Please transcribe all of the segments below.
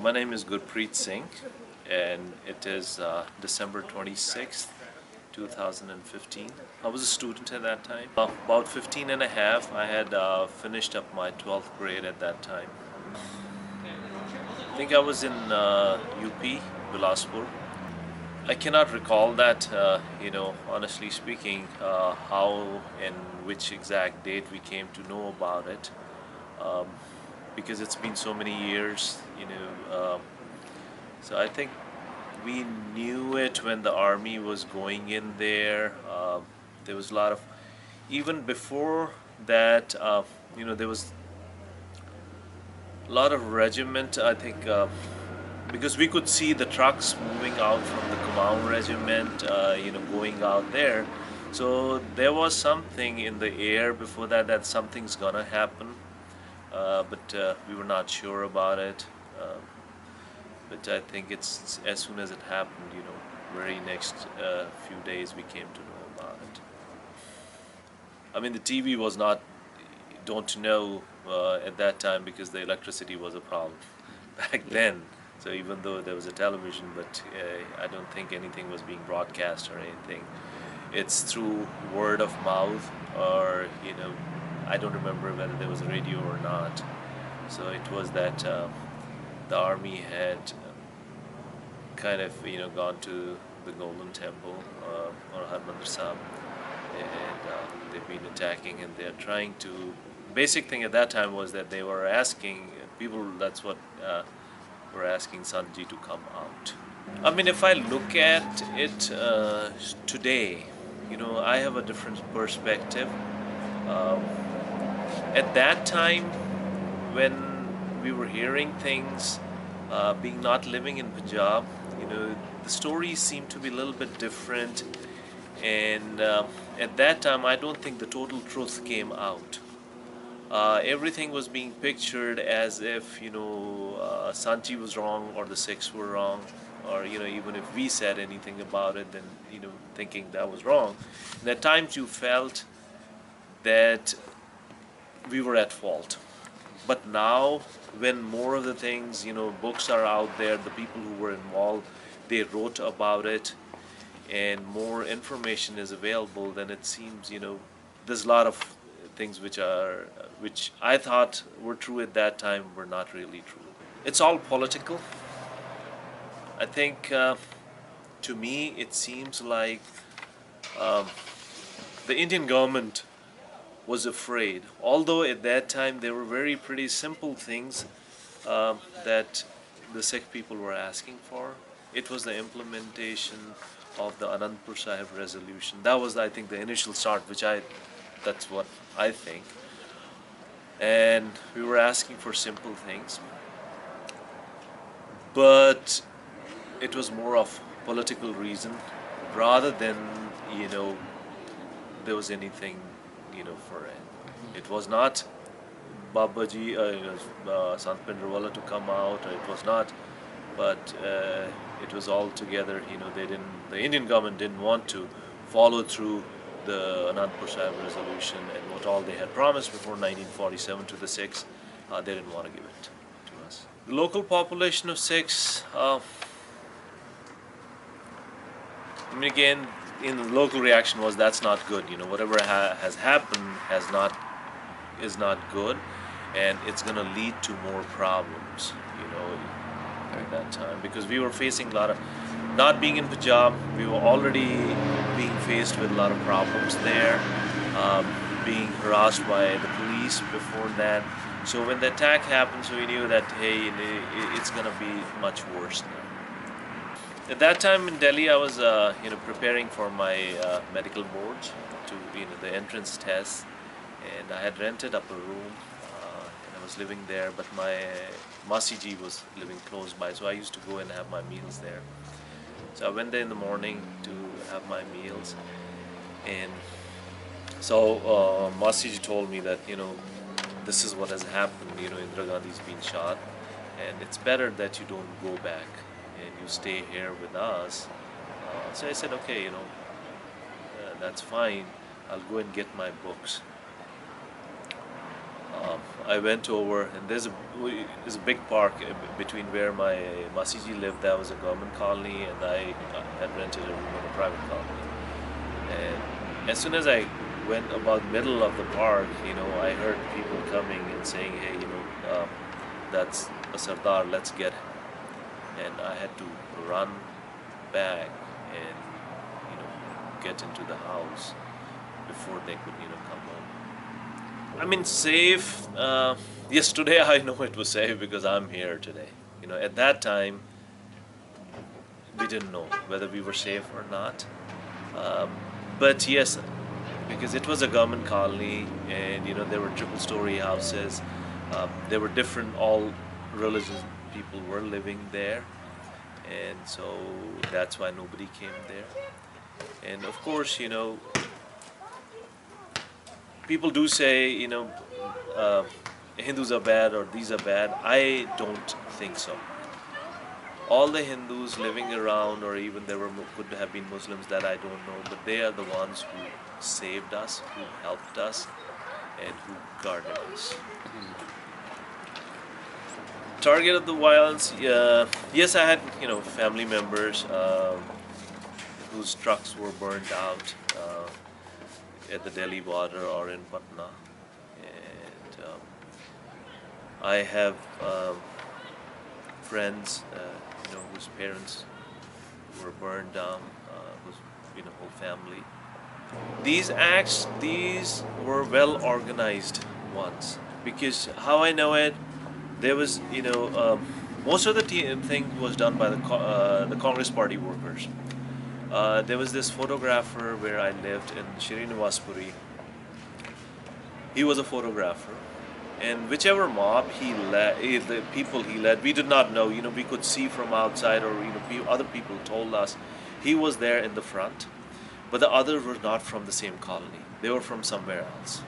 My name is Gurpreet Singh, and it is December 26th, 2015. I was a student at that time. About 15 and a half, I had finished up my 12th grade at that time. I think I was in UP, Bilaspur. I cannot recall that, honestly speaking, how and which exact date we came to know about it, um, because it's been so many years. So I think we knew it when the army was going in there. There was a lot of, even before that, there was a lot of regiment, I think, because we could see the trucks moving out from the Kumaon regiment, going out there. So there was something in the air before that something's gonna happen, but we were not sure about it. But I think it's as soon as it happened, very next few days we came to know about it. I mean, the TV was not, don't know at that time because the electricity was a problem back then. So even though there was a television, but I don't think anything was being broadcast or anything. It's through word of mouth, or I don't remember whether there was a radio or not. So it was that the army had kind of gone to the Golden Temple or Harmandir Sahib, and they've been attacking, and they're trying to. Basic thing at that time was that they were asking people. That's what were asking Sanji to come out. I mean, if I look at it today, I have a different perspective. Um, at that time, when we were hearing things, being not living in Punjab, the stories seem to be a little bit different. And at that time, I don't think the total truth came out. Everything was being pictured as if Sanchi was wrong or the Sikhs were wrong, or even if we said anything about it, then thinking that was wrong. And at times you felt that we were at fault. But now, when more of the things, books are out there, the people who were involved, they wrote about it, and more information is available, then it seems, there's a lot of things which I thought were true at that time were not really true. It's all political. I think, to me, it seems like um, the Indian government was afraid. Although at that time there were very pretty simple things that the Sikh people were asking for. It was the implementation of the Anandpur Sahib resolution. That was, I think, the initial start, that's what I think. And we were asking for simple things. But it was more of political reason rather than, there was anything, for it. It was not Babaji, Sant Pindrawala to come out, or it was not, but it was all together, the Indian government didn't want to follow through the Anandpur Sahib resolution and what all they had promised before 1947 to the Sikhs. They didn't want to give it to us. The local population of Sikhs, I mean, again, in the local reaction was that's not good. Whatever has happened is not good, and it's going to lead to more problems. At that time, because we were facing a lot of, not being in Punjab, we were already being faced with a lot of problems there, being harassed by the police before that. So when the attack happened, so we knew that, hey, it's going to be much worse now. At that time in Delhi, I was preparing for my medical boards, to the entrance tests, and I had rented up a room, and I was living there, but my Masi ji was living close by, so I used to go and have my meals there. So I went there in the morning to have my meals, and so Masi ji told me that this is what has happened. Indira Gandhi's been shot, and it's better that you don't go back and you stay here with us. So I said, okay, that's fine. I'll go and get my books. I went over, and there's a big park between where my Masiji lived. That was a government colony, and I had rented a room in a private colony. And as soon as I went about middle of the park, I heard people coming and saying, "Hey, that's a Sardar. Let's get him." And I had to run back and get into the house before they could come home. I mean, safe. Yes, today I know it was safe because I'm here today. At that time we didn't know whether we were safe or not. But yes, because it was a government colony, and there were triple-story houses. There were different, all religious people were living there, and so that's why nobody came there. And of course, people do say, Hindus are bad or these are bad. I don't think so. All the Hindus living around, or even could have been Muslims that I don't know, but they are the ones who saved us, who helped us, and who guarded us. Target of the violence, yes, I had family members whose trucks were burned out at the Delhi border or in Patna, and I have friends whose parents were burned down, whose whole family. These acts, these were well organized ones, because how I know it, there was most of the thing was done by the Congress Party workers. There was this photographer where I lived in Shirinivaspuri. He was a photographer, and whichever mob he led, the people he led, we did not know. We could see from outside, or other people told us he was there in the front, but the others were not from the same colony. They were from somewhere else,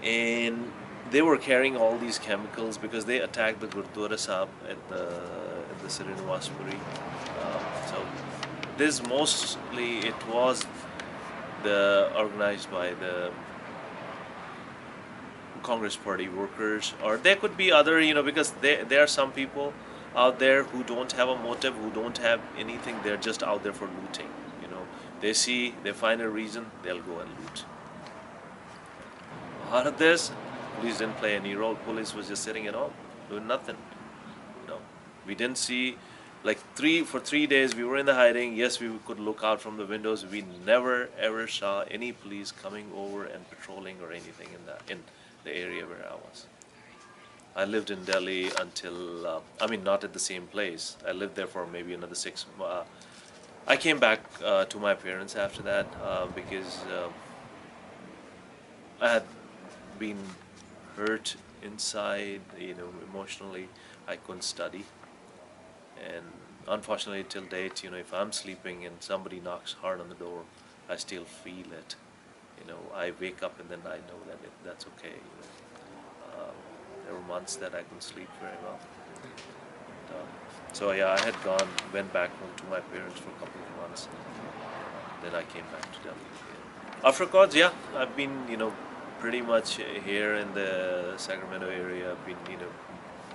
and they were carrying all these chemicals because they attacked the Gurdwara Sahib at the Sirinivaspuri. So this mostly it was organized by the Congress Party workers, or there could be other, because there are some people out there who don't have a motive, who don't have anything. They're just out there for looting. They find a reason, they'll go and loot. Out of this, police didn't play any role. Police was just sitting at home, doing nothing. We didn't see, for 3 days we were in the hiding. Yes, we could look out from the windows. We never ever saw any police coming over and patrolling or anything in the area where I was. I lived in Delhi until, not at the same place. I lived there for maybe another 6 months. I came back to my parents after that because I had been hurt inside, emotionally. I couldn't study, and unfortunately till date, if I'm sleeping and somebody knocks hard on the door, I still feel it. I wake up and then I know that that's okay. There were months that I couldn't sleep very well. And, so yeah, I had went back home to my parents for a couple of months. Then I came back to Delhi again. After records, yeah, I've been, pretty much here in the Sacramento area. I've been,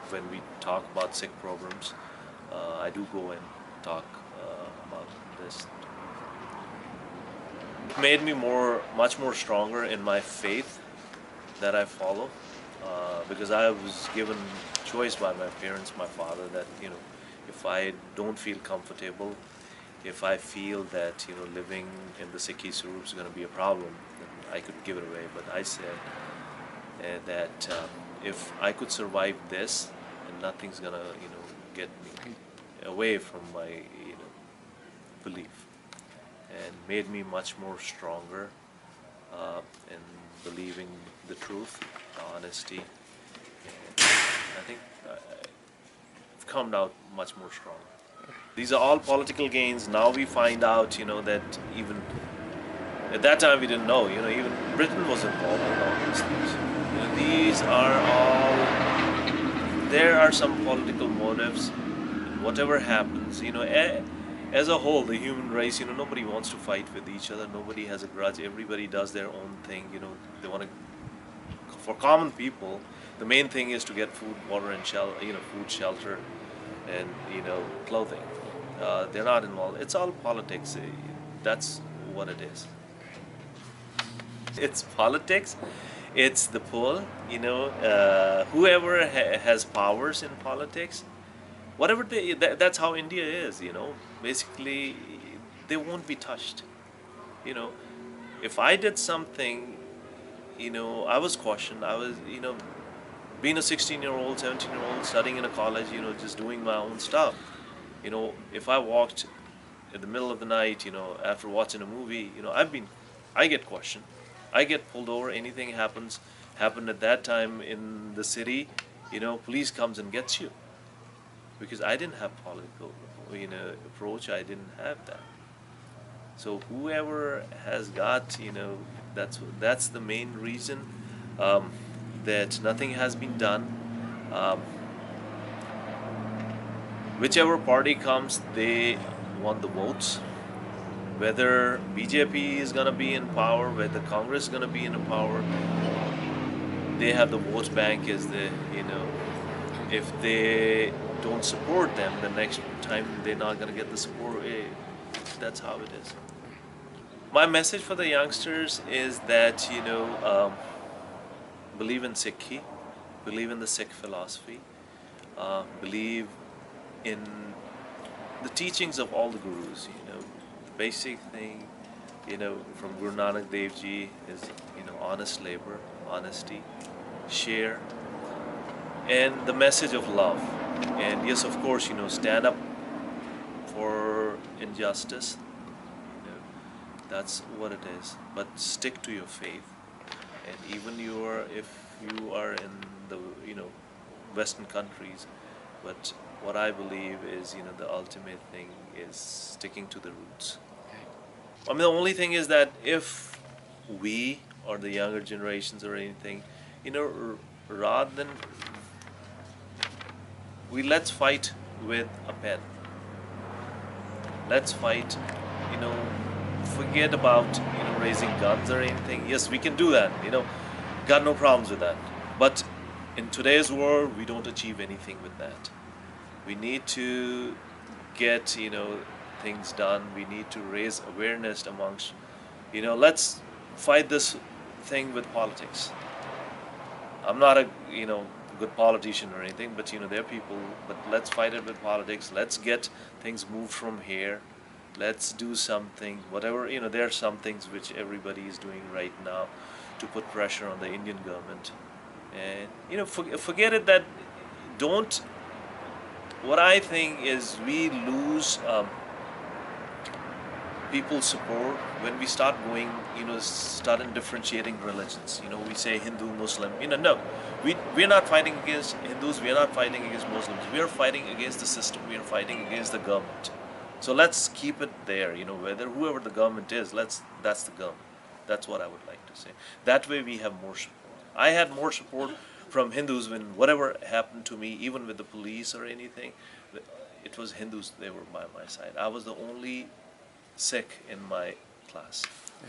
when we talk about Sikh programs, I do go and talk about this. It made me much more stronger in my faith that I follow, because I was given choice by my parents, my father, that if I don't feel comfortable, if I feel that living in the Sikh Swarup is going to be a problem, then I could give it away. But I said that if I could survive this, and nothing's gonna get me away from my belief, and made me much more stronger in believing the truth, the honesty. And I think I've come out much more stronger. These are all political gains. Now we find out, that even at that time we didn't know. Even Britain was involved in all these things. These are all. There are some political motives. Whatever happens, as a whole, the human race, nobody wants to fight with each other. Nobody has a grudge. Everybody does their own thing. They want to for common people, the main thing is to get food, water, and food, shelter, and clothing. They're not involved. It's all politics. That's what it is. It's politics. It's the pull. Whoever has powers in politics, whatever that's how India is. Basically, they won't be touched. You know, if I did something, I was cautioned. I was, being a 16-year-old, 17-year-old, studying in a college, just doing my own stuff. If I walked in the middle of the night, after watching a movie, I get questioned. I get pulled over. Anything happened at that time in the city, police comes and gets you. Because I didn't have political, approach. I didn't have that. So whoever has got, that's the main reason that nothing has been done. Um, Whichever party comes, they want the votes. Whether BJP is gonna be in power, whether Congress is gonna be in power, they have the vote bank as if they don't support them, the next time they're not gonna get the support. That's how it is. My message for the youngsters is that believe in Sikhi, believe in the Sikh philosophy, believe in the teachings of all the gurus. The basic thing, from Guru Nanak Dev Ji is honest labor, honesty, share, and the message of love. And yes, of course, stand up for injustice. That's what it is. But stick to your faith. And even if you are in the Western countries, but what I believe is the ultimate thing is sticking to the roots. I mean, the only thing is that if we or the younger generations or anything, rather than let's fight with a pen. Let's fight, forget about raising guns or anything. Yes, we can do that. Got no problems with that. But in today's world, we don't achieve anything with that. We need to get things done. We need to raise awareness amongst let's fight this thing with politics. I'm not a good politician or anything, but there are people. But let's fight it with politics. Let's get things moved from here. Let's do something. Whatever there are some things which everybody is doing right now to put pressure on the Indian government. And forget it. That don't. What I think is we lose people's support when we start going, start differentiating religions. We say Hindu, Muslim. No, we're not fighting against Hindus. We are not fighting against Muslims. We are fighting against the system. We are fighting against the government. So let's keep it there. Whether whoever the government is, that's the government. That's what I would like to say. That way we have more support. I had more support from Hindus when whatever happened to me, even with the police or anything. It was Hindus. They were by my side. I was the only Sikh in my class.